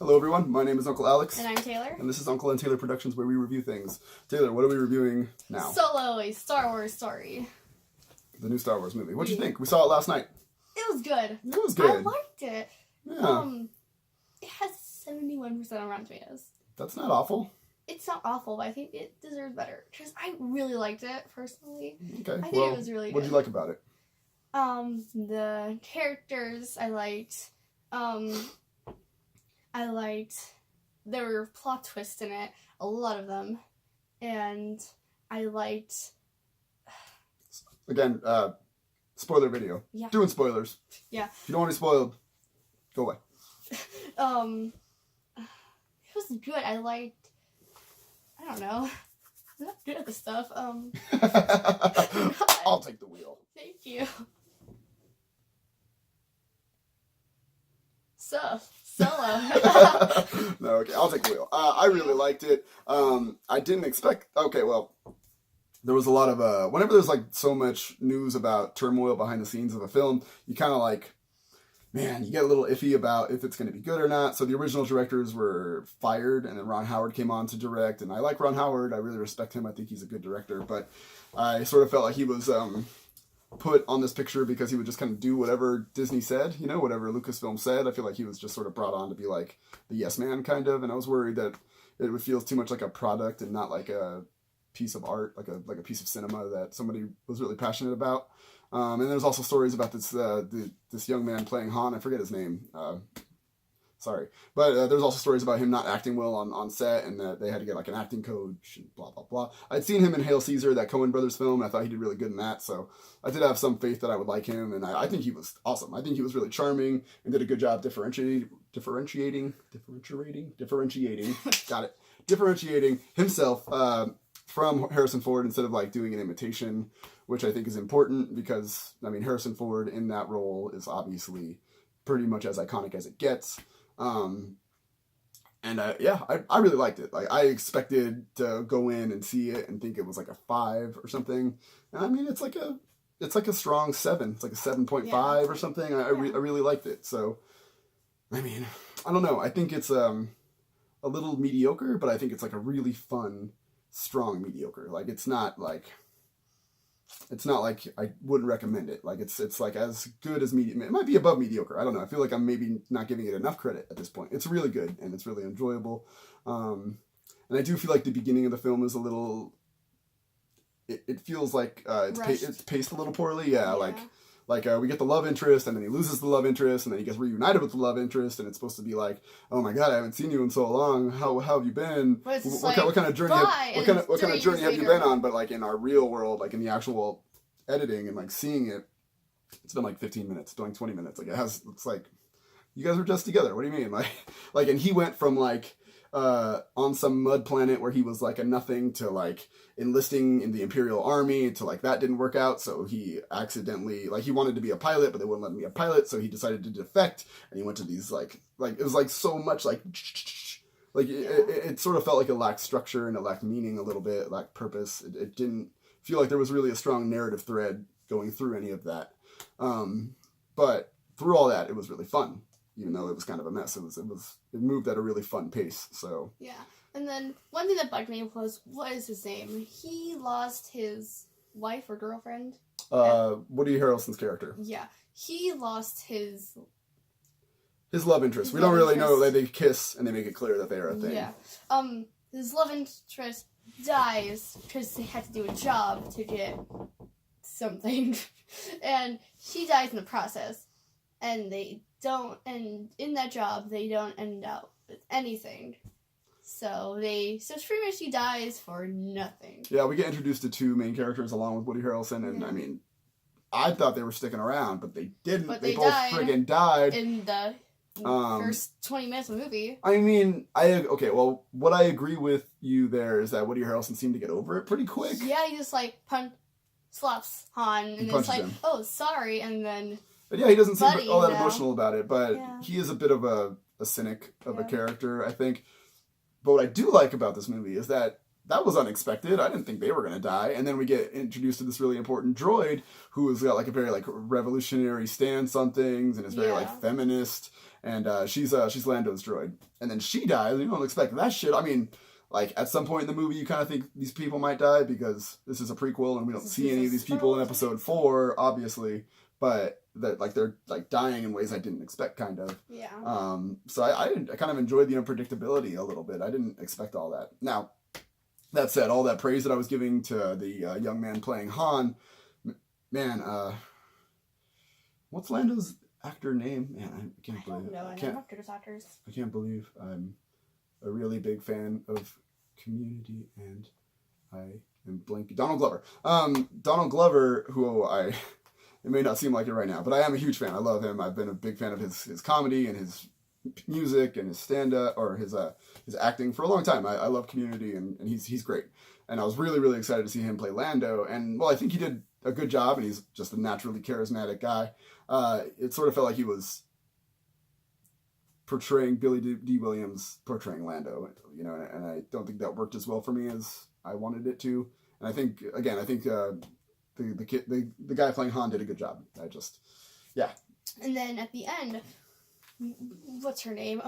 Hello everyone, my name is Uncle Alex. And I'm Taylor. And this is Uncle and Taylor Productions, where we review things. Taylor, what are we reviewing now? Solo, a Star Wars story. The new Star Wars movie. What'd you think? We saw it last night. It was good. It was good. I liked it. Yeah. It has 71% on Rotten Tomatoes. That's not awful. It's not awful, but I think it deserves better. Because I really liked it, personally. Okay. I think it was really good. What did you like about it? The characters I liked. There were plot twists in it, a lot of them, and I liked. Again, spoiler video. Yeah. Doing spoilers. Yeah. If you don't want to be spoiled, go away. It was good. I don't know. I'm not good at this stuff. I'll take the wheel. Thank you. Solo. No, okay, I'll take the wheel. I really liked it. I didn't expect. Okay, well, there was a lot of whenever there's like so much news about turmoil behind the scenes of a film, you kind of like, man, you get a little iffy about if it's going to be good or not. So the original directors were fired, and then Ron Howard came on to direct. And I like Ron Howard. I really respect him. I think he's a good director. But I sort of felt like he was put on this picture because he would just kind of do whatever Disney said, you know, whatever Lucasfilm said. I feel like he was just sort of brought on to be like the yes man kind of. And I was worried that it would feel too much like a product and not like a piece of art, like a piece of cinema that somebody was really passionate about. And there's also stories about this young man playing Han. I forget his name. Sorry. But there's also stories about him not acting well on set, and that they had to get like an acting coach and blah, blah, blah. I'd seen him in Hail Caesar, that Coen Brothers film, and I thought he did really good in that. So I did have some faith that I would like him, and I think he was awesome. I think he was really charming and did a good job differentiating himself from Harrison Ford instead of like doing an imitation, which I think is important because, I mean, Harrison Ford in that role is obviously pretty much as iconic as it gets. I really liked it. Like, I expected to go in and see it and think it was like a 5 or something. And I mean, it's like a strong 7. It's like a 7.5 or something. I really liked it. So, I mean, I don't know. I think it's a little mediocre, but I think it's like a really fun, strong mediocre. Like, it's not like I wouldn't recommend it. Like, it's like as good as medium. It might be above mediocre. I don't know. I feel like I'm maybe not giving it enough credit at this point. It's really good and it's really enjoyable. And I do feel like the beginning of the film is a little. It feels like it's paced a little poorly. Yeah. Like we get the love interest, and then he loses the love interest, and then he gets reunited with the love interest, and it's supposed to be like, oh my god, I haven't seen you in so long. How have you been? What kind of journey? What kind of journey have you been on? But like in our real world, like in the actual editing and like seeing it, it's been like 15 minutes, doing 20 minutes. Like it's like you guys were just together. What do you mean? Like, and he went from like on some mud planet where he was like a nothing to like enlisting in the Imperial Army to like that didn't work out, so he accidentally, like, he wanted to be a pilot but they wouldn't let him be a pilot, so he decided to defect, and he went to these like it was like so much like it sort of felt like it lacked structure and it lacked meaning a little bit, it lacked purpose. It didn't feel like there was really a strong narrative thread going through any of that, but through all that it was really fun. Even though it was kind of a mess, it moved at a really fun pace. So yeah, and then one thing that bugged me was, what is his name? He lost his wife or girlfriend. Woody Harrelson's character. Yeah, he lost his love interest. We don't really know. Like, they kiss and they make it clear that they are a thing. Yeah. His love interest dies because they had to do a job to get something, and she dies in the process, and in that job, they don't end up with anything. So pretty much she dies for nothing. Yeah, we get introduced to 2 main characters along with Woody Harrelson, and I mean, I thought they were sticking around, but they didn't. But they both friggin' died in the first 20 minutes of the movie. I mean, what I agree with you there is that Woody Harrelson seemed to get over it pretty quick. Yeah, he just like slaps Han, and it's like, oh, sorry, and then. But yeah, he doesn't seem all that emotional about it, but he is a bit of a cynic of a character, I think. But what I do like about this movie is that was unexpected. I didn't think they were going to die. And then we get introduced to this really important droid who has got like a very like revolutionary stance on things and is very like feminist. and she's Lando's droid, and then she dies. You don't expect that shit. I mean, like at some point in the movie, you kind of think these people might die because this is a prequel, and we don't see any of these people in Episode 4, obviously, but that like they're like dying in ways I didn't expect, kind of. Yeah. So I kind of enjoyed the unpredictability a little bit. I didn't expect all that. Now, that said, all that praise that I was giving to the young man playing Han, man, what's Lando's actor name? Man, I can't believe it. I don't know actors. I can't believe I'm a really big fan of Community, and I am blanking. Donald Glover. Donald Glover, who it may not seem like it right now, but I am a huge fan. I love him. I've been a big fan of his comedy and his music and his stand-up or his acting for a long time. I love Community, and he's great. And I was really, really excited to see him play Lando. And well, I think he did a good job, and he's just a naturally charismatic guy. It sort of felt like he was portraying Billy D. Williams portraying Lando, you know, and I don't think that worked as well for me as I wanted it to. And I think the guy playing Han did a good job. And then at the end, what's her name?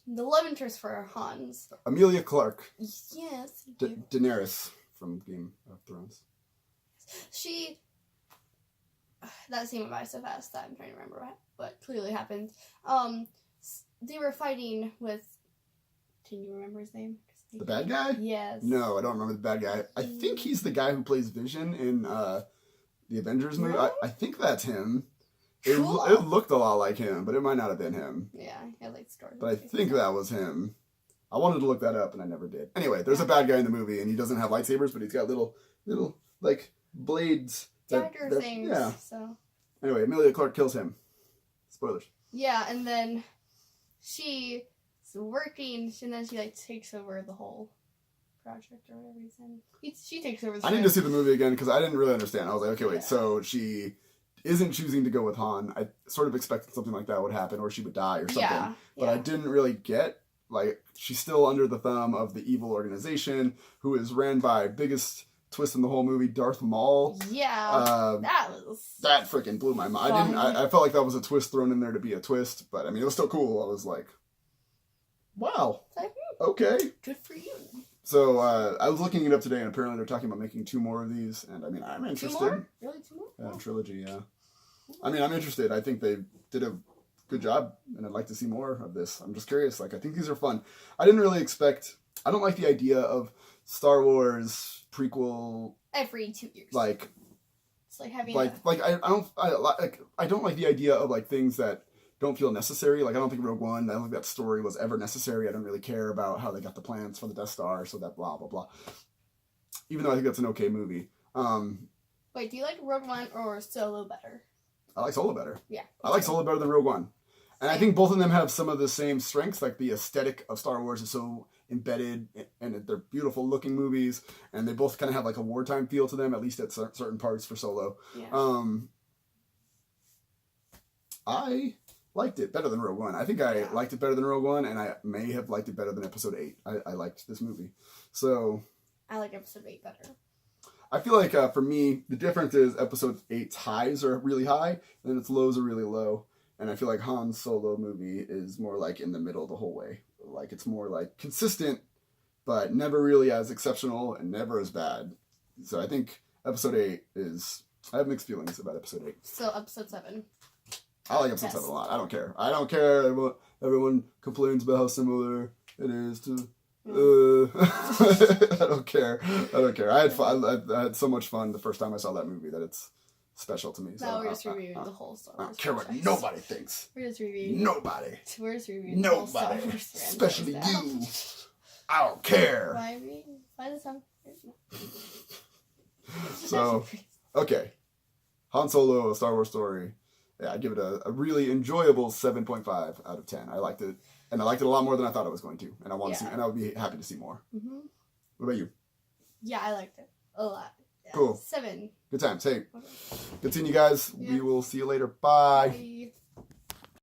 The love interest for Han's. Emilia Clarke. Yes. Daenerys from Game of Thrones. She. That scene went by so fast that I'm trying to remember what clearly happened. They were fighting with. Can you remember his name? The bad guy? Yes. No, I don't remember the bad guy. I think he's the guy who plays Vision in the Avengers movie. Really? I think that's him. Cool. It looked a lot like him, but it might not have been him. Yeah, I like Star Wars. But I think that was him. I wanted to look that up, and I never did. Anyway, there's a bad guy in the movie, and he doesn't have lightsabers, but he's got little like blades. Dagger things. Yeah. So. Anyway, Emilia Clarke kills him. Spoilers. Yeah, and then she's working, and then she like takes over the whole project or whatever he's in. She takes over. I need to see the movie again because I didn't really understand. I was like, okay, wait, Yeah. so she isn't choosing to go with Han. I sort of expected something like that would happen, or she would die or something. Yeah. But I didn't really get, like, she's still under the thumb of the evil organization who is ran by biggest twist in the whole movie, Darth Maul. Yeah. That freaking blew my mind. I felt like that was a twist thrown in there to be a twist, but I mean, it was still cool. I was like, wow. Okay. Good for you. So I was looking it up today, and apparently they're talking about making 2 more of these, and I mean, I'm interested. 2 more? Really, 2 more? Yeah, trilogy, yeah. I mean, I'm interested. I think they did a good job, and I'd like to see more of this. I'm just curious. Like, I think these are fun. I didn't really expect... I don't like the idea of Star Wars prequel... Every 2 years. Like... It's like having I don't like the idea of, like, things that don't feel necessary. Like, I don't think Rogue One, I don't think that story was ever necessary. I don't really care about how they got the plans for the Death Star, so that blah, blah, blah. Even though I think that's an okay movie. Wait, do you like Rogue One or Solo better? I like Solo better. Yeah. I like Solo better than Rogue One. And I think both of them have some of the same strengths. Like, the aesthetic of Star Wars is so embedded, and they're beautiful looking movies, and they both kind of have like a wartime feel to them, at least at certain parts for Solo. Yeah. I liked it better than Rogue One. I think I liked it better than Rogue One, and I may have liked it better than Episode 8. I liked this movie. So... I like Episode 8 better. I feel like, for me, the difference is Episode 8's highs are really high, and then its lows are really low. And I feel like Han's Solo movie is more like in the middle the whole way. Like, it's more like consistent, but never really as exceptional and never as bad. So I think Episode 8 is... I have mixed feelings about Episode 8. So Episode 7. I like Episode 7 a lot. I don't care. I don't care. Everyone complains about how similar it is to... I don't care. I had fun. I had so much fun the first time I saw that movie that it's special to me. So now we're just reviewing the whole Star Wars. I don't care what nobody thinks. We're just reviewing. Nobody. We're just reviewing the whole Star Nobody. Wars Especially franchise you. now. I don't care. Why the song? So, okay. Han Solo, A Star Wars Story. Yeah, I'd give it a really enjoyable 7.5 out of 10. I liked it. And I liked it a lot more than I thought I was going to. And I want to see, and I would be happy to see more. Mm-hmm. What about you? Yeah, I liked it a lot. Yeah. Cool. 7. Good times. Hey, Okay. good seeing you guys. Yeah. We will see you later. Bye. Bye.